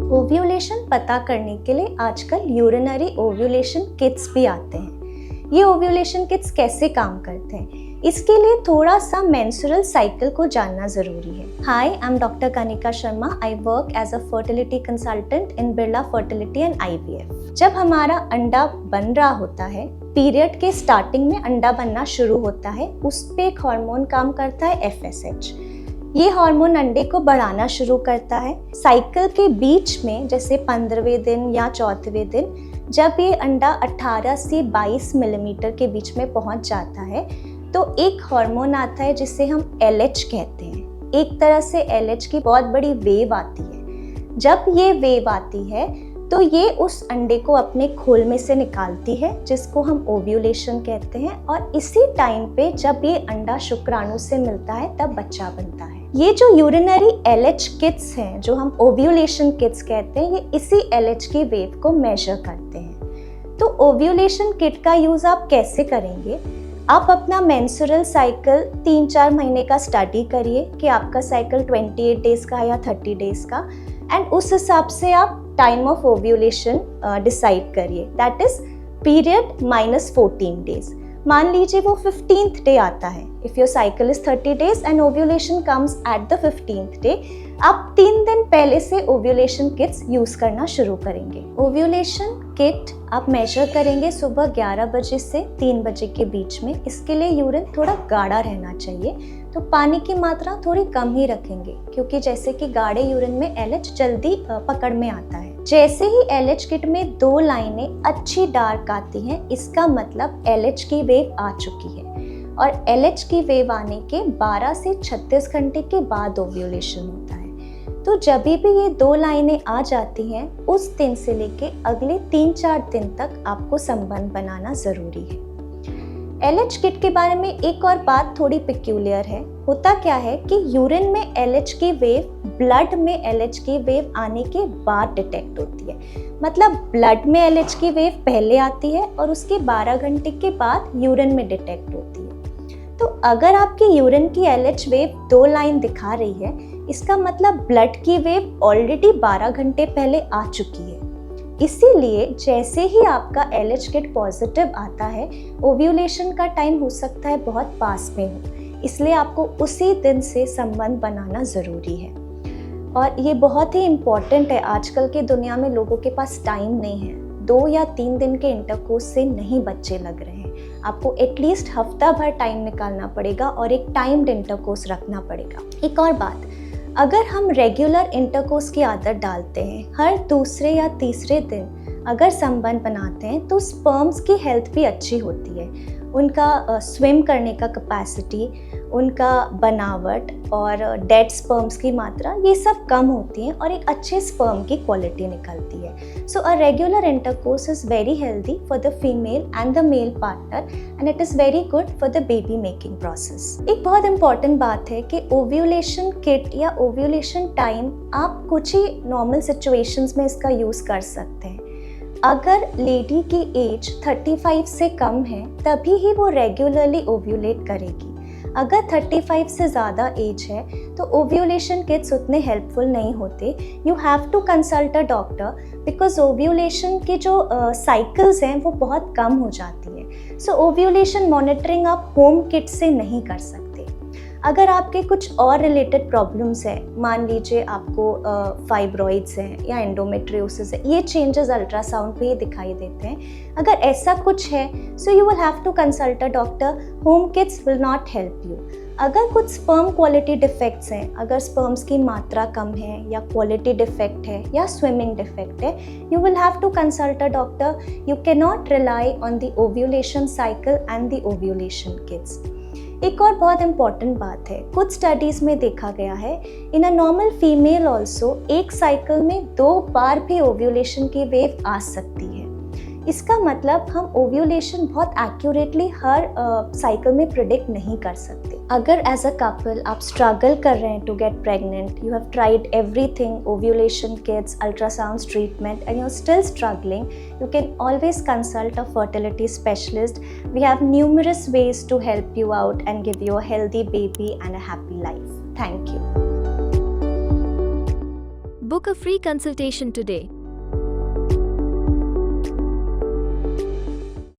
Ovulation पता करने के लिए आजकल यूरिनरी ओव्यूलेशन किट्स भी आते हैं। ये ओव्यूलेशन किट्स कैसे काम करते हैं, इसके लिए थोड़ा सा मेंस्ट्रुअल साइकिल को जानना जरूरी है। Hi, I am doctor Kanika Sharma. I work as a fertility consultant in Birla fertility and IVF। जब हमारा अंडा बन रहा होता है, पीरियड के स्टार्टिंग में अंडा बनना शुरू होता है, उस पे एक हार्मोन काम करता है FSH। ये हार्मोन अंडे को बढ़ाना शुरू करता है। साइकिल के बीच में जैसे 15वें दिन या 4वें दिन जब ये अंडा 18 से 22 मिलीमीटर के बीच में पहुंच जाता है तो एक हार्मोन आता है जिसे हम LH कहते हैं। एक तरह से LH की बहुत बड़ी वेव आती है। जब ये वेव आती है तो ये उस अंडे को अपने खोल में से निकालती है, जिसको हम ओव्यूलेशन कहते हैं। और इसी टाइम पे जब ये अंडा शुक्राणु से मिलता है तब बच्चा बनता है। ये जो यूरिनरी LH किट्स हैं, जो हम ओव्यूलेशन किट्स कहते हैं, ये इसी LH की वेव को मेजर करते हैं। तो ओव्यूलेशन किट का यूज आप कैसे करेंगे? आप अपना मेंस्ट्रुअल साइकिल 3-4 महीने का स्टडी करिए कि आपका साइकिल 28 डेज का है या 30 डेज का, एंड उस हिसाब से आप टाइम ऑफ ओव्यूलेशन डिसाइड करिए। That is period minus 14 days. मान लीजिए वो 15th डे आता है। If your cycle is 30 days and ovulation comes at the 15th day, आप 3 दिन पहले से ओव्यूलेशन किट्स यूज करना शुरू करेंगे। ओव्यूलेशन किट आप मेजर करेंगे सुबह 11 बजे से 3 बजे के बीच में। इसके लिए यूरिन थोड़ा गाढ़ा रहना चाहिए, तो पानी की मात्रा थोड़ी कम ही रखेंगे, क्योंकि जैसे कि गाढ़े यूरिन में LH जल्दी पकड़ में आता है। जैसे ही LH किट में 2 लाइनें अच्छी डार्क आती हैं, इसका मतलब LH की वेव आ चुकी है। और LH की वेव आने के 12 से 36 घंटे के बाद ओव्यूलेशन होता है। तो जब भी ये 2 लाइनें आ जाती हैं, उस दिन से लेके अगले 3-4 दिन तक आपको संबंध बनाना जरूरी है। LH किट के बारे में एक और बात थोड़ी पिक्यूलियर है। होता क्या है कि यूरिन में LH की वेव ब्लड में LH की वेव आने के बाद डिटेक्ट होती है। मतलब ब्लड में LH की वेव पहले आती है और उसके 12 घंटे के बाद यूरिन में डिटेक्ट होती है। तो अगर आपकी यूरिन की LH वेव 2 लाइन दिखा रही है, इसका मतलब ब्लड की वेव ऑलरेडी 12 घंटे पहले आ चुकी है। इसीलिए जैसे ही आपका LH किट पॉजिटिव आता है, ओव्यूलेशन का टाइम हो सकता है बहुत पास में हो, इसलिए आपको उसी दिन से संबंध बनाना ज़रूरी है। और ये बहुत ही इम्पॉर्टेंट है। आजकल की दुनिया में लोगों के पास टाइम नहीं है। 2 या 3 दिन के इंटरकोर्स से नहीं बच्चे लग रहे हैं। आपको एटलीस्ट हफ्ता भर टाइम निकालना पड़ेगा और एक टाइम्ड इंटरकोर्स रखना पड़ेगा। एक और बात, अगर हम रेगुलर इंटरकोर्स की आदत डालते हैं, हर दूसरे या तीसरे दिन अगर संबंध बनाते हैं, तो स्पर्म्स की हेल्थ भी अच्छी होती है। उनका स्विम करने का कैपेसिटी, उनका बनावट और डेड स्पर्म्स की मात्रा, ये सब कम होती है और एक अच्छे स्पर्म की क्वालिटी निकलती है। So a regular intercourse is very healthy for the female and the male partner, and it is very good for the baby making process. एक बहुत इंपॉर्टेंट बात है कि ओव्यूलेशन किट या ओव्यूलेशन टाइम आप कुछ ही नॉर्मल सिचुएशंस में इसका यूज़ कर सकते हैं। अगर लेडी की एज 35 से कम है, तभी ही वो रेगुलरली ओव्यूलेट करेगी। अगर 35 से ज़्यादा एज है तो ओव्यूलेशन किट्स उतने हेल्पफुल नहीं होते। You have to consult a doctor, because ovulation के जो साइकिल्स हैं वो बहुत कम हो जाती है। सो ओव्यूलेशन मॉनिटरिंग आप होम किट से नहीं कर सकते। अगर आपके कुछ और रिलेटेड प्रॉब्लम्स हैं, मान लीजिए आपको फाइब्रॉइड्स हैं या एंडोमेट्रियोसिस है, ये चेंजेस अल्ट्रासाउंड पे ही दिखाई देते हैं। अगर ऐसा कुछ है, so you will have to consult a doctor. Home kits will not help you. अगर कुछ स्पर्म क्वालिटी डिफेक्ट्स हैं, अगर स्पर्म्स की मात्रा कम है या क्वालिटी डिफेक्ट है या स्विमिंग डिफेक्ट है, you will have to consult a doctor. You can not rely on the ovulation cycle and the ovulation kits. एक और बहुत इंपॉर्टेंट बात है, कुछ स्टडीज़ में देखा गया है, इन अ नॉर्मल फीमेल ऑल्सो एक साइकिल में 2 बार भी ओव्यूलेशन की वेव आ सकती है। इसका मतलब हम ओव्यूलेशन बहुत एक्यूरेटली हर साइकिल में प्रिडिक्ट नहीं कर सकते। अगर एज अ कपल आप स्ट्रगल कर रहे हैं to get pregnant, you have tried everything, ovulation kits, ultrasound treatment, and you are still struggling, you can always consult a fertility specialist. We have numerous ways to help you out and give you a healthy baby and a happy life. Thank you. Book a free consultation today.